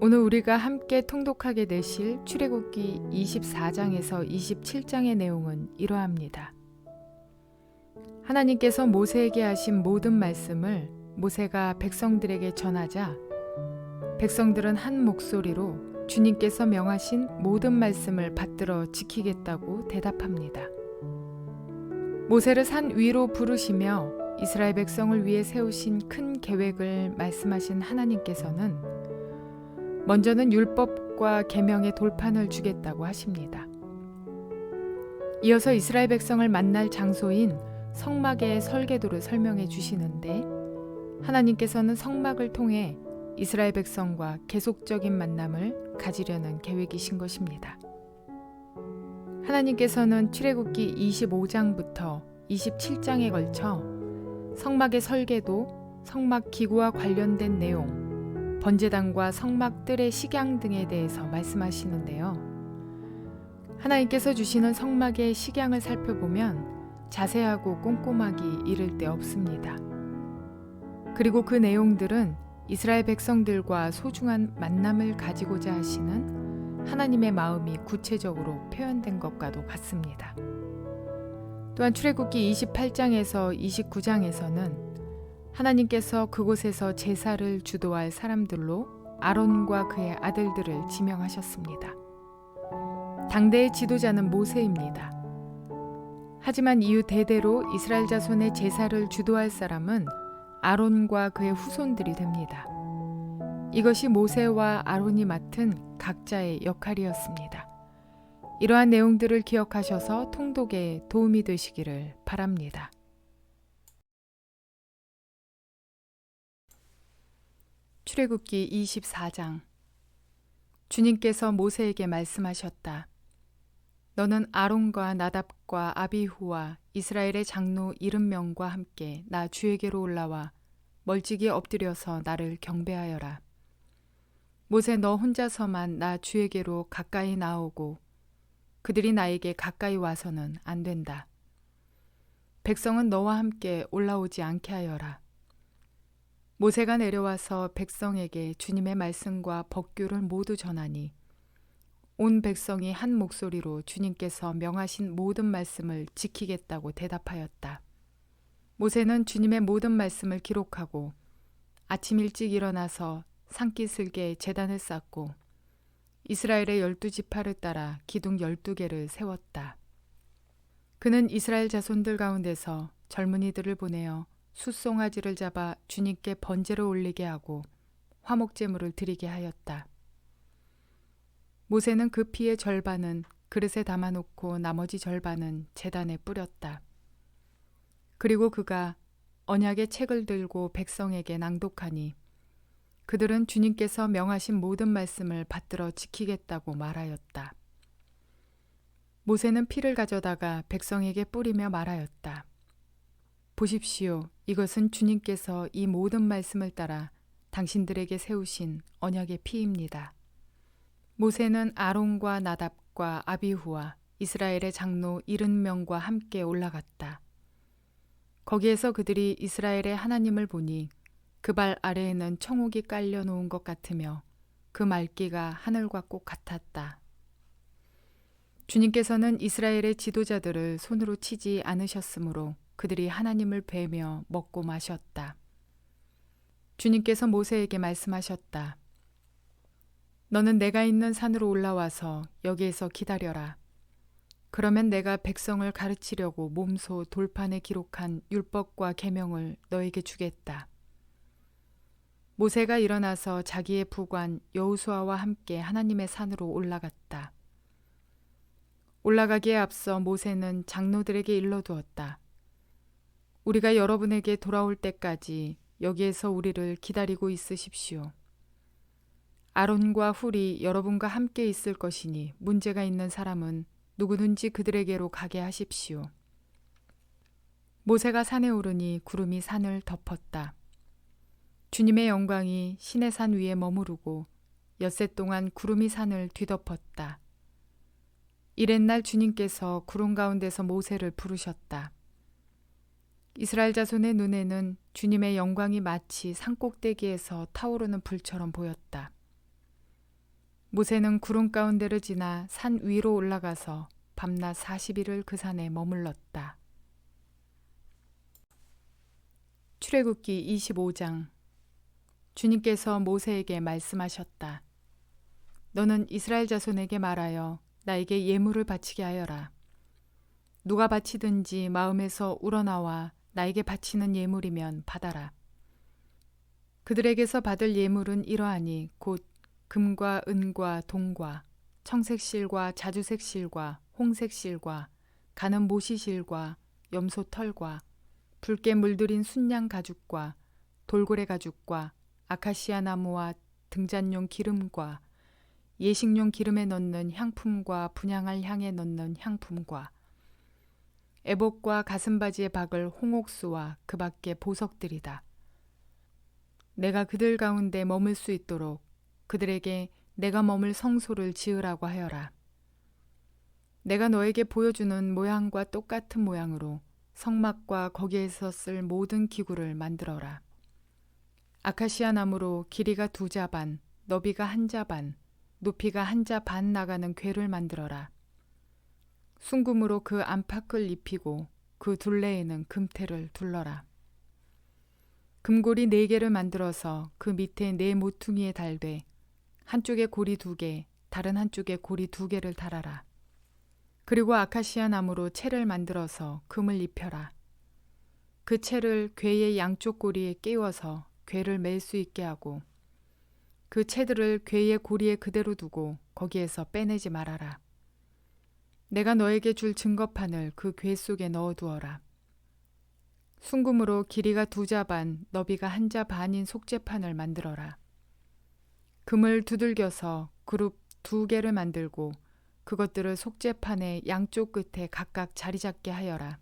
오늘 우리가 함께 통독하게 되실 출애굽기 24장에서 27장의 내용은 이러합니다. 하나님께서 모세에게 하신 모든 말씀을 모세가 백성들에게 전하자 백성들은 한 목소리로 주님께서 명하신 모든 말씀을 받들어 지키겠다고 대답합니다. 모세를 산 위로 부르시며 이스라엘 백성을 위해 세우신 큰 계획을 말씀하신 하나님께서는 먼저는 율법과 계명의 돌판을 주겠다고 하십니다. 이어서 이스라엘 백성을 만날 장소인 성막의 설계도를 설명해 주시는데 하나님께서는 성막을 통해 이스라엘 백성과 계속적인 만남을 가지려는 계획이신 것입니다. 하나님께서는 출애굽기 25장부터 27장에 걸쳐 성막의 설계도, 성막 기구와 관련된 내용, 번제단과 성막 뜰의 식양 등에 대해서 말씀하시는데요. 하나님께서 주시는 성막의 식양을 살펴보면 자세하고 꼼꼼하기 이를 데 없습니다. 그리고 그 내용들은 이스라엘 백성들과 소중한 만남을 가지고자 하시는 하나님의 마음이 구체적으로 표현된 것과도 같습니다. 또한 출애굽기 28장에서 29장에서는 하나님께서 그곳에서 제사를 주도할 사람들로 아론과 그의 아들들을 지명하셨습니다. 당대의 지도자는 모세입니다. 하지만 이후 대대로 이스라엘 자손의 제사를 주도할 사람은 아론과 그의 후손들이 됩니다. 이것이 모세와 아론이 맡은 각자의 역할이었습니다. 이러한 내용들을 기억하셔서 통독에 도움이 되시기를 바랍니다. 출애굽기 24장. 주님께서 모세에게 말씀하셨다. 너는 아론과 나답과 아비후와 이스라엘의 장로 70명과 함께 나 주에게로 올라와 멀찍이 엎드려서 나를 경배하여라. 모세 너 혼자서만 나 주에게로 가까이 나오고 그들이 나에게 가까이 와서는 안 된다. 백성은 너와 함께 올라오지 않게 하여라. 모세가 내려와서 백성에게 주님의 말씀과 법규를 모두 전하니 온 백성이 한 목소리로 주님께서 명하신 모든 말씀을 지키겠다고 대답하였다. 모세는 주님의 모든 말씀을 기록하고 아침 일찍 일어나서 산기슭에 제단을 쌓고 이스라엘의 12지파를 따라 기둥 12개를 세웠다. 그는 이스라엘 자손들 가운데서 젊은이들을 보내어 숫송아지를 잡아 주님께 번제를 올리게 하고 화목제물을 드리게 하였다. 모세는 그 피의 절반은 그릇에 담아놓고 나머지 절반은 제단에 뿌렸다. 그리고 그가 언약의 책을 들고 백성에게 낭독하니 그들은 주님께서 명하신 모든 말씀을 받들어 지키겠다고 말하였다. 모세는 피를 가져다가 백성에게 뿌리며 말하였다. 보십시오. 이것은 주님께서 이 모든 말씀을 따라 당신들에게 세우신 언약의 피입니다. 모세는 아론과 나답과 아비후와 이스라엘의 장로 70명과 함께 올라갔다. 거기에서 그들이 이스라엘의 하나님을 보니 그 발 아래에는 청옥이 깔려 놓은 것 같으며 그 말기가 하늘과 꼭 같았다. 주님께서는 이스라엘의 지도자들을 손으로 치지 않으셨으므로 그들이 하나님을 뵈며 먹고 마셨다. 주님께서 모세에게 말씀하셨다. 너는 내가 있는 산으로 올라와서 여기에서 기다려라. 그러면 내가 백성을 가르치려고 몸소 돌판에 기록한 율법과 계명을 너에게 주겠다. 모세가 일어나서 자기의 부관 여호수아와 함께 하나님의 산으로 올라갔다. 올라가기에 앞서 모세는 장로들에게 일러두었다. 우리가 여러분에게 돌아올 때까지 여기에서 우리를 기다리고 있으십시오. 아론과 훌이 여러분과 함께 있을 것이니 문제가 있는 사람은 누구든지 그들에게로 가게 하십시오. 모세가 산에 오르니 구름이 산을 덮었다. 주님의 영광이 시내산 위에 머무르고 엿새 동안 구름이 산을 뒤덮었다. 이튿날 주님께서 구름 가운데서 모세를 부르셨다. 이스라엘 자손의 눈에는 주님의 영광이 마치 산꼭대기에서 타오르는 불처럼 보였다. 모세는 구름 가운데를 지나 산 위로 올라가서 밤낮 40일을 그 산에 머물렀다. 출애굽기 25장. 주님께서 모세에게 말씀하셨다. 너는 이스라엘 자손에게 말하여 나에게 예물을 바치게 하여라. 누가 바치든지 마음에서 우러나와 나에게 바치는 예물이면 받아라. 그들에게서 받을 예물은 이러하니 곧 금과 은과 동과 청색실과 자주색실과 홍색실과 가는 모시실과 염소 털과 붉게 물들인 순양 가죽과 돌고래 가죽과 아카시아 나무와 등잔용 기름과 예식용 기름에 넣는 향품과 분향할 향에 넣는 향품과 애복과 가슴바지에 박을 홍옥수와 그 밖의 보석들이다. 내가 그들 가운데 머물 수 있도록 그들에게 내가 머물 성소를 지으라고 하여라. 내가 너에게 보여주는 모양과 똑같은 모양으로 성막과 거기에서 쓸 모든 기구를 만들어라. 아카시아 나무로 길이가 2자 반, 너비가 1자 반, 높이가 1자 반 나가는 궤를 만들어라. 순금으로 그 안팎을 입히고 그 둘레에는 금테를 둘러라. 금고리 4개를 만들어서 그 밑에 4 모퉁이에 달되 한쪽에 고리 2개, 다른 한쪽에 고리 2개를 달아라. 그리고 아카시아 나무로 채를 만들어서 금을 입혀라. 그 채를 궤의 양쪽 고리에 끼워서 궤를 맬 수 있게 하고 그 채들을 궤의 고리에 그대로 두고 거기에서 빼내지 말아라. 내가 너에게 줄 증거판을 그 궤 속에 넣어두어라. 순금으로 길이가 2자 반, 너비가 1자 반인 속죄판을 만들어라. 금을 두들겨서 그룹 2개를 만들고 그것들을 속죄판의 양쪽 끝에 각각 자리 잡게 하여라.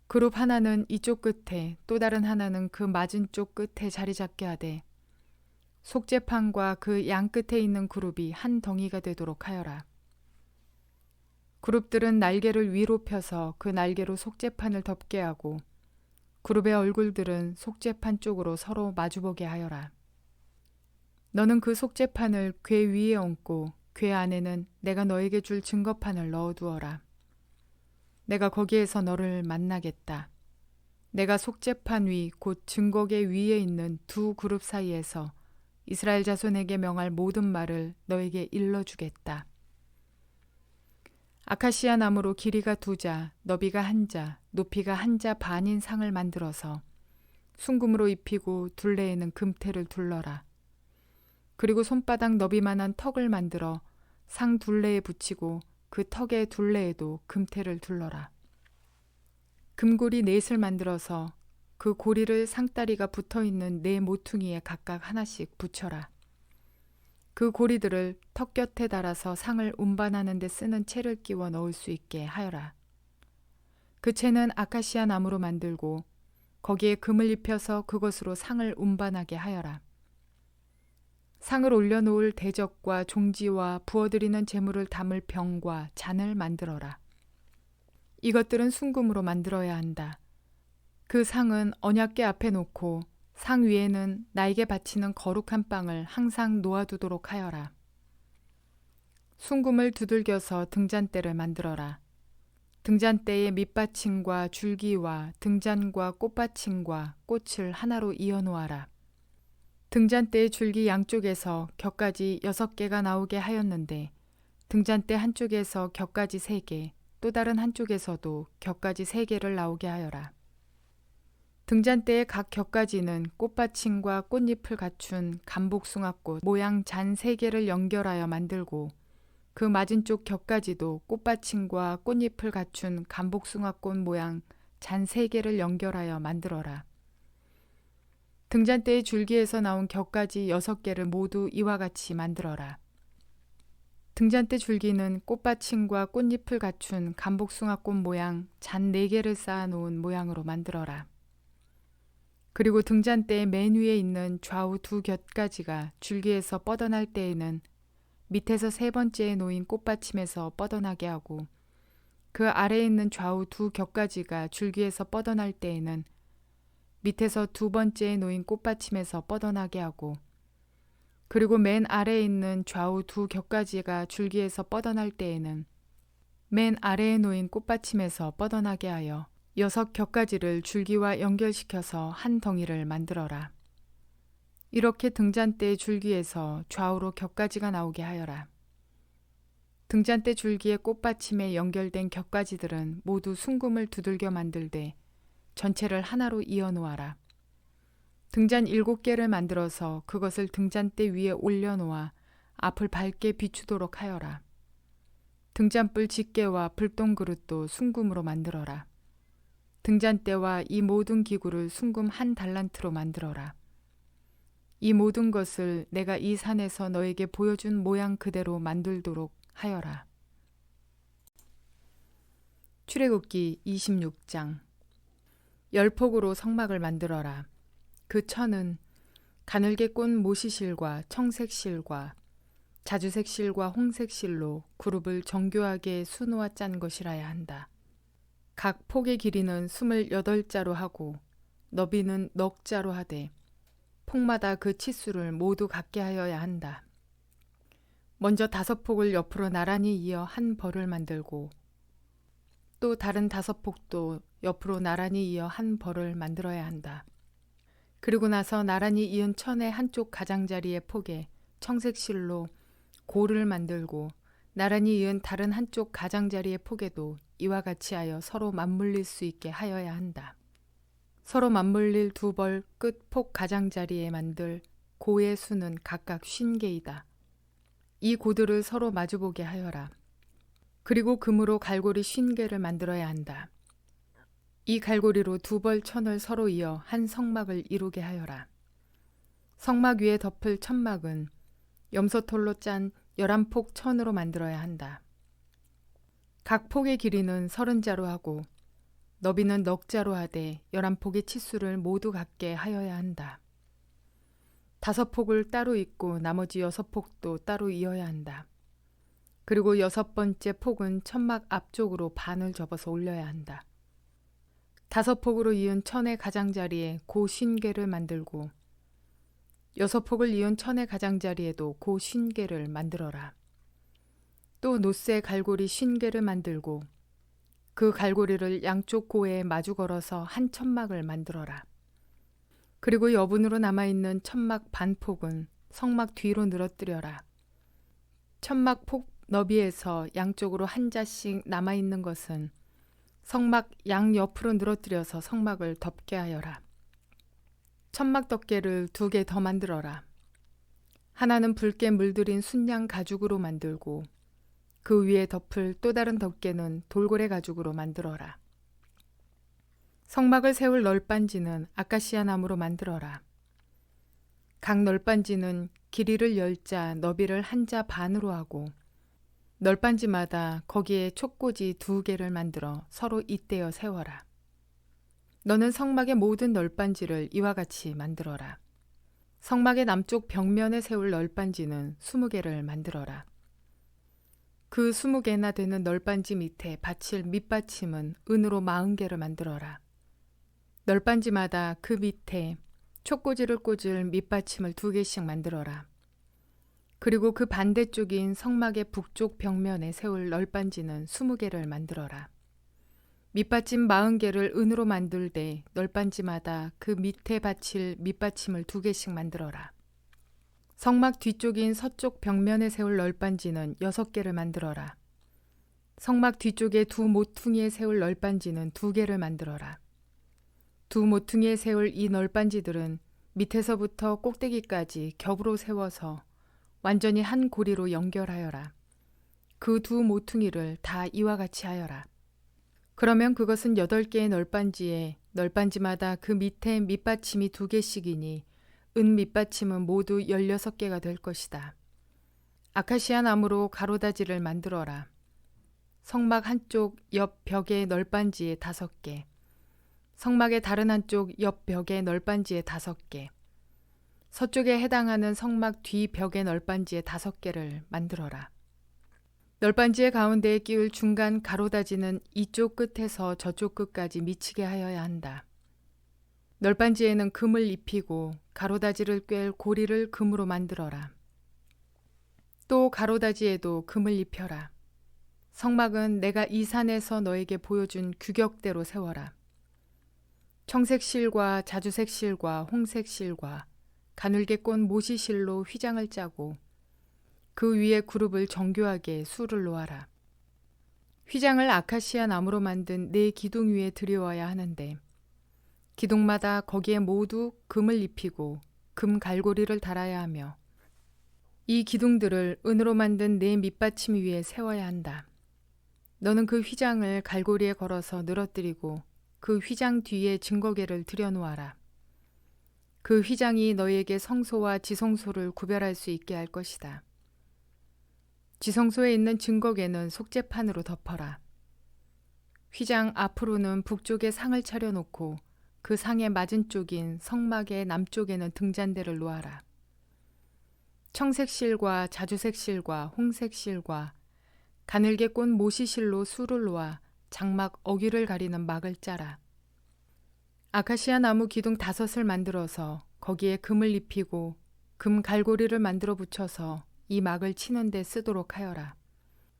그룹 하나는 이쪽 끝에 또 다른 하나는 그 맞은 쪽 끝에 자리 잡게 하되 속죄판과 그 양 끝에 있는 그룹이 한 덩이가 되도록 하여라. 그룹들은 날개를 위로 펴서 그 날개로 속죄판을 덮게 하고 그룹의 얼굴들은 속죄판 쪽으로 서로 마주보게 하여라. 너는 그 속죄판을 궤 위에 얹고 궤 안에는 내가 너에게 줄 증거판을 넣어두어라. 내가 거기에서 너를 만나겠다. 내가 속죄판 위 곧 증거궤 위에 있는 2 그룹 사이에서 이스라엘 자손에게 명할 모든 말을 너에게 일러주겠다. 아카시아 나무로 길이가 2자, 너비가 1자, 높이가 1자 반인 상을 만들어서 순금으로 입히고 둘레에는 금테를 둘러라. 그리고 손바닥 너비만한 턱을 만들어 상 둘레에 붙이고 그 턱의 둘레에도 금테를 둘러라. 금고리 4을 만들어서 그 고리를 상다리가 붙어있는 4 모퉁이에 각각 하나씩 붙여라. 그 고리들을 턱 곁에 달아서 상을 운반하는 데 쓰는 채를 끼워 넣을 수 있게 하여라. 그 채는 아카시아 나무로 만들고 거기에 금을 입혀서 그것으로 상을 운반하게 하여라. 상을 올려놓을 대적과 종지와 부어드리는 제물을 담을 병과 잔을 만들어라. 이것들은 순금으로 만들어야 한다. 그 상은 언약궤 앞에 놓고 상 위에는 나에게 바치는 거룩한 빵을 항상 놓아두도록 하여라. 순금을 두들겨서 등잔대를 만들어라. 등잔대의 밑받침과 줄기와 등잔과 꽃받침과 꽃을 하나로 이어놓아라. 등잔대의 줄기 양쪽에서 곁가지 6개가 나오게 하였는데 등잔대 한쪽에서 곁가지 3개, 또 다른 한쪽에서도 곁가지 3개를 나오게 하여라. 등잔대의 각 곁가지는 꽃받침과 꽃잎을 갖춘 감복숭아꽃 모양 잔 3개를 연결하여 만들고 그 맞은쪽 곁가지도 꽃받침과 꽃잎을 갖춘 감복숭아꽃 모양 잔 3개를 연결하여 만들어라. 등잔대의 줄기에서 나온 곁가지 6개를 모두 이와 같이 만들어라. 등잔대 줄기는 꽃받침과 꽃잎을 갖춘 감복숭아꽃 모양 잔 4개를 쌓아놓은 모양으로 만들어라. 그리고 등잔대의 맨 위에 있는 좌우 2 곁가지가 줄기에서 뻗어날 때에는 밑에서 3번째에 놓인 꽃받침에서 뻗어나게 하고 그 아래에 있는 좌우 2 곁가지가 줄기에서 뻗어날 때에는 밑에서 2번째에 놓인 꽃받침에서 뻗어나게 하고 그리고 맨 아래에 있는 좌우 두 격가지가 줄기에서 뻗어날 때에는 맨 아래에 놓인 꽃받침에서 뻗어나게 하여 6 격가지를 줄기와 연결시켜서 한 덩이를 만들어라. 이렇게 등잔대 줄기에서 좌우로 격가지가 나오게 하여라. 등잔대 줄기의 꽃받침에 연결된 격가지들은 모두 순금을 두들겨 만들되 전체를 하나로 이어 놓아라. 등잔 7개를 만들어서 그것을 등잔대 위에 올려놓아 앞을 밝게 비추도록 하여라. 등잔불 집게와 불똥그릇도 순금으로 만들어라. 등잔대와 이 모든 기구를 순금 1 달란트로 만들어라. 이 모든 것을 내가 이 산에서 너에게 보여준 모양 그대로 만들도록 하여라. 출애굽기 26장. 10폭으로 성막을 만들어라. 그 천은 가늘게 꼰 모시실과 청색실과 자주색실과 홍색실로 그룹을 정교하게 수놓아 짠 것이라야 한다. 각 폭의 길이는 28자로 하고 너비는 넉 자로 하되 폭마다 그 치수를 모두 같게 하여야 한다. 먼저 5폭을 옆으로 나란히 이어 한 벌을 만들고 또 다른 5폭도 옆으로 나란히 이어 한 벌을 만들어야 한다. 그리고 나서 나란히 이은 천의 한쪽 가장자리의 폭에 청색실로 고를 만들고 나란히 이은 다른 한쪽 가장자리의 폭에도 이와 같이 하여 서로 맞물릴 수 있게 하여야 한다. 서로 맞물릴 2벌 끝 폭 가장자리에 만들 고의 수는 각각 50개이다. 이 고들을 서로 마주보게 하여라. 그리고 금으로 갈고리 50개를 만들어야 한다. 이 갈고리로 2벌 천을 서로 이어 한 성막을 이루게 하여라. 성막 위에 덮을 천막은 염소털로 짠 11폭 천으로 만들어야 한다. 각 폭의 길이는 30자로 하고 너비는 넉 자로 하되 11폭의 치수를 모두 같게 하여야 한다. 5폭을 따로 잇고 나머지 6폭도 따로 이어야 한다. 그리고 6번째 폭은 천막 앞쪽으로 반을 접어서 올려야 한다. 5폭으로 이은 천의 가장자리에 고 50개를 만들고 6폭을 이은 천의 가장자리에도 고 50개를 만들어라. 또 노쇠 갈고리 50개를 만들고 그 갈고리를 양쪽 고에 마주 걸어서 한 천막을 만들어라. 그리고 여분으로 남아있는 천막 반폭은 성막 뒤로 늘어뜨려라. 천막 폭 너비에서 양쪽으로 한 자씩 남아있는 것은 성막 양옆으로 늘어뜨려서 성막을 덮게 하여라. 천막 덮개를 2개 더 만들어라. 하나는 붉게 물들인 순양 가죽으로 만들고 그 위에 덮을 또 다른 덮개는 돌고래 가죽으로 만들어라. 성막을 세울 널빤지는 아카시아 나무로 만들어라. 각 널빤지는 길이를 10자, 너비를 1자 반으로 하고 널빤지마다 거기에 촉꽂이 2개를 만들어 서로 잇대어 세워라. 너는 성막의 모든 널빤지를 이와 같이 만들어라. 성막의 남쪽 벽면에 세울 널빤지는 20개를 만들어라. 그 20개나 되는 널빤지 밑에 받칠 밑받침은 은으로 40개를 만들어라. 널빤지마다 그 밑에 촉꽂이를 꽂을 밑받침을 2개씩 만들어라. 그리고 그 반대쪽인 성막의 북쪽 벽면에 세울 널빤지는 20개를 만들어라. 밑받침 40개를 은으로 만들되 널빤지마다 그 밑에 받칠 밑받침을 2개씩 만들어라. 성막 뒤쪽인 서쪽 벽면에 세울 널빤지는 6개를 만들어라. 성막 뒤쪽에 2 모퉁이에 세울 널빤지는 2개를 만들어라. 2 모퉁이에 세울 이 널빤지들은 밑에서부터 꼭대기까지 겹으로 세워서 완전히 한 고리로 연결하여라. 그 2 모퉁이를 다 이와 같이 하여라. 그러면 그것은 8개의 널빤지에 널빤지마다 그 밑에 밑받침이 2개씩이니 은 밑받침은 모두 16개가 될 것이다. 아카시아 나무로 가로다지를 만들어라. 성막 한쪽 옆 벽의 널빤지에 5개, 성막의 다른 한쪽 옆 벽의 널빤지에 5개, 서쪽에 해당하는 성막 뒤 벽의 널빤지에 5개를 만들어라. 널빤지의 가운데에 끼울 중간 가로다지는 이쪽 끝에서 저쪽 끝까지 미치게 하여야 한다. 널빤지에는 금을 입히고 가로다지를 꿰 고리를 금으로 만들어라. 또 가로다지에도 금을 입혀라. 성막은 내가 이 산에서 너에게 보여준 규격대로 세워라. 청색 실과 자주색 실과 홍색 실과 가늘게 꼰 모시 실로 휘장을 짜고 그 위에 그룹을 정교하게 수를 놓아라. 휘장을 아카시아 나무로 만든 네 기둥 위에 드리워야 하는데 기둥마다 거기에 모두 금을 입히고 금 갈고리를 달아야 하며 이 기둥들을 은으로 만든 네 밑받침 위에 세워야 한다. 너는 그 휘장을 갈고리에 걸어서 늘어뜨리고 그 휘장 뒤에 증거궤를 들여놓아라. 그 휘장이 너희에게 성소와 지성소를 구별할 수 있게 할 것이다. 지성소에 있는 증거궤는 속죄판으로 덮어라. 휘장 앞으로는 북쪽에 상을 차려놓고 그 상의 맞은 쪽인 성막의 남쪽에는 등잔대를 놓아라. 청색 실과 자주색 실과 홍색 실과 가늘게 꼰 모시 실로 수를 놓아 장막 어귀를 가리는 막을 짜라. 아카시아 나무 기둥 5을 만들어서 거기에 금을 입히고 금 갈고리를 만들어 붙여서 이 막을 치는 데 쓰도록 하여라.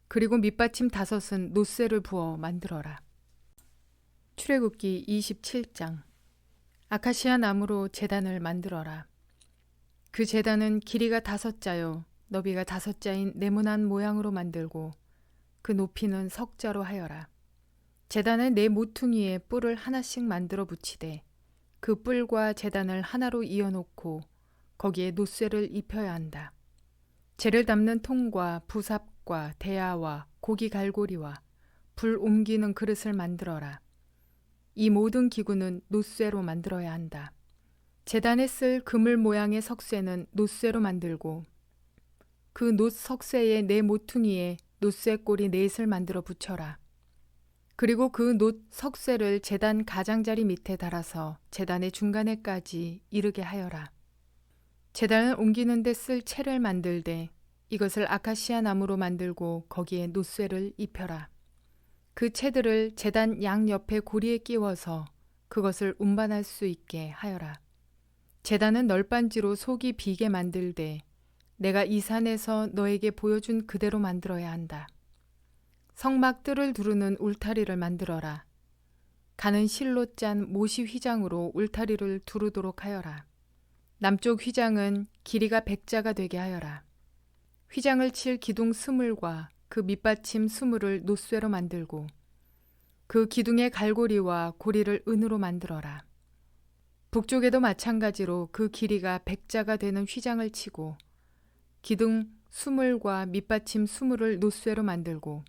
그리고 밑받침 5은 노쇠를 부어 만들어라. 출애굽기 27장. 아카시아 나무로 제단을 만들어라. 그 제단은 길이가 5자요 너비가 5자인 네모난 모양으로 만들고 그 높이는 석자로 하여라. 제단의 네 모퉁이에 뿔을 하나씩 만들어 붙이되 그 뿔과 제단을 하나로 이어놓고 거기에 노쇠를 입혀야 한다. 재를 담는 통과 부삽과 대야와 고기 갈고리와 불 옮기는 그릇을 만들어라. 이 모든 기구는 노쇠로 만들어야 한다. 제단에 쓸 그물 모양의 석쇠는 노쇠로 만들고 그 노 석쇠의 네 모퉁이에 노쇠 꼬리 4을 만들어 붙여라. 그리고 그 노 석쇠를 제단 가장자리 밑에 달아서 제단의 중간에까지 이르게 하여라. 제단을 옮기는 데 쓸 채를 만들되 이것을 아카시아 나무로 만들고 거기에 노쇠를 입혀라. 그 채들을 제단 양옆에 고리에 끼워서 그것을 운반할 수 있게 하여라. 제단은 널빤지로 속이 비게 만들되 내가 이 산에서 너에게 보여준 그대로 만들어야 한다. 성막 뜰을 두르는 울타리를 만들어라. 가는 실로 짠 모시 휘장으로 울타리를 두르도록 하여라. 남쪽 휘장은 길이가 100자가 되게 하여라. 휘장을 칠 기둥 20과 그 밑받침 20을 노쇠로 만들고 그 기둥의 갈고리와 고리를 은으로 만들어라. 북쪽에도 마찬가지로 그 길이가 100자가 되는 휘장을 치고 기둥 20과 밑받침 20을 노쇠로 만들고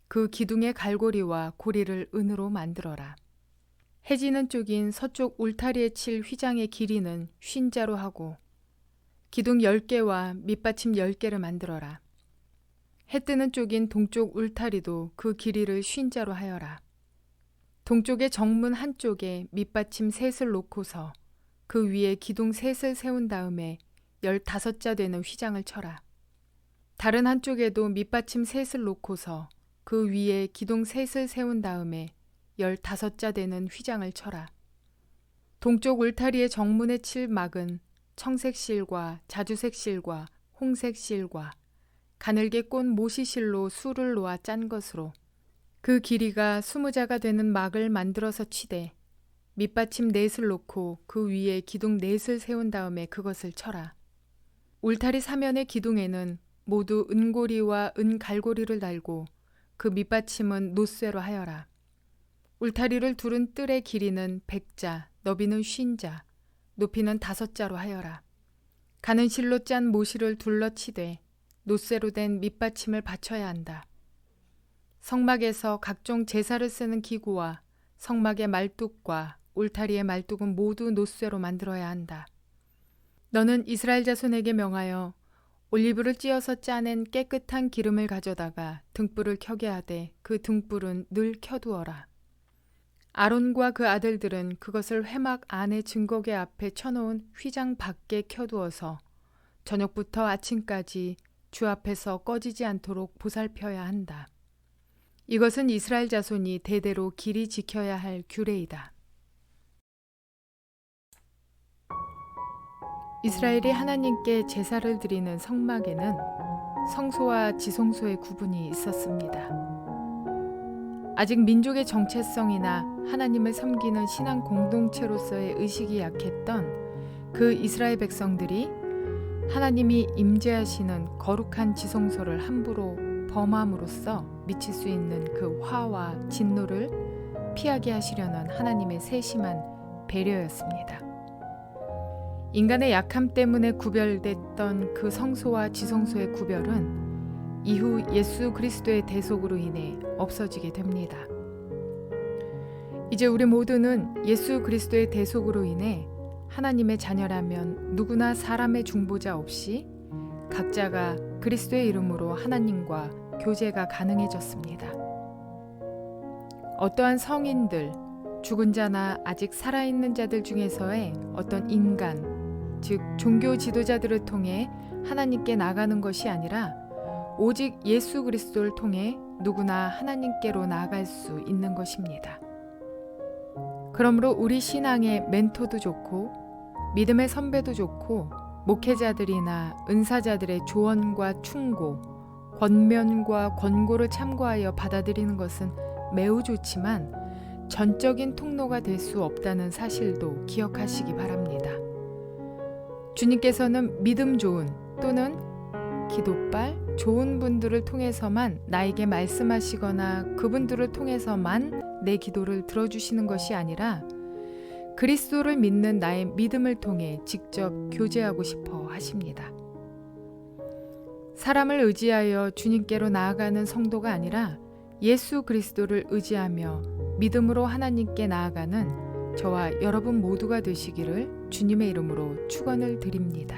그 기둥의 갈고리와 고리를 은으로 만들어라. 해지는 쪽인 서쪽 울타리에 칠 휘장의 길이는 50자로 하고 기둥 10개와 밑받침 10개를 만들어라. 해 뜨는 쪽인 동쪽 울타리도 그 길이를 50자로 하여라. 동쪽의 정문 한쪽에 밑받침 3을 놓고서 그 위에 기둥 3을 세운 다음에 15자 되는 휘장을 쳐라. 다른 한쪽에도 밑받침 3을 놓고서 그 위에 기둥 3을 세운 다음에 15자 되는 휘장을 쳐라. 동쪽 울타리의 정문에 칠 막은 청색 실과 자주색 실과 홍색 실과 가늘게 꼰 모시 실로 수를 놓아 짠 것으로 그 길이가 20자가 되는 막을 만들어서 치되 밑받침 4을 놓고 그 위에 기둥 4을 세운 다음에 그것을 쳐라. 울타리 사면의 기둥에는 모두 은고리와 은갈고리를 달고 그 밑받침은 노쇠로 하여라. 울타리를 두른 뜰의 길이는 100자, 너비는 50자, 높이는 5자로 하여라. 가는 실로 짠 모시를 둘러치되 노쇠로 된 밑받침을 받쳐야 한다. 성막에서 각종 제사를 쓰는 기구와 성막의 말뚝과 울타리의 말뚝은 모두 노쇠로 만들어야 한다. 너는 이스라엘 자손에게 명하여 올리브를 찧어서 짜낸 깨끗한 기름을 가져다가 등불을 켜게 하되 그 등불은 늘 켜두어라. 아론과 그 아들들은 그것을 회막 안에 증거궤 앞에 쳐놓은 휘장 밖에 켜두어서 저녁부터 아침까지 주 앞에서 꺼지지 않도록 보살펴야 한다. 이것은 이스라엘 자손이 대대로 길이 지켜야 할 규례이다. 이스라엘이 하나님께 제사를 드리는 성막에는 성소와 지성소의 구분이 있었습니다. 아직 민족의 정체성이나 하나님을 섬기는 신앙 공동체로서의 의식이 약했던 그 이스라엘 백성들이 하나님이 임재하시는 거룩한 지성소를 함부로 범함으로써 미칠 수 있는 그 화와 진노를 피하게 하시려는 하나님의 세심한 배려였습니다. 인간의 약함 때문에 구별됐던 그 성소와 지성소의 구별은 이후 예수 그리스도의 대속으로 인해 없어지게 됩니다. 이제 우리 모두는 예수 그리스도의 대속으로 인해 하나님의 자녀라면 누구나 사람의 중보자 없이 각자가 그리스도의 이름으로 하나님과 교제가 가능해졌습니다. 어떠한 성인들, 죽은 자나 아직 살아있는 자들 중에서의 어떤 인간, 즉 종교 지도자들을 통해 하나님께 나가는 것이 아니라 오직 예수 그리스도를 통해 누구나 하나님께로 나아갈 수 있는 것입니다. 그러므로 우리 신앙의 멘토도 좋고 믿음의 선배도 좋고 목회자들이나 은사자들의 조언과 충고, 권면과 권고를 참고하여 받아들이는 것은 매우 좋지만 전적인 통로가 될 수 없다는 사실도 기억하시기 바랍니다. 주님께서는 믿음 좋은 또는 기도빨 좋은 분들을 통해서만 나에게 말씀하시거나 그분들을 통해서만 내 기도를 들어주시는 것이 아니라 그리스도를 믿는 나의 믿음을 통해 직접 교제하고 싶어 하십니다. 사람을 의지하여 주님께로 나아가는 성도가 아니라 예수 그리스도를 의지하며 믿음으로 하나님께 나아가는 저와 여러분 모두가 되시기를 주님의 이름으로 축원을 드립니다.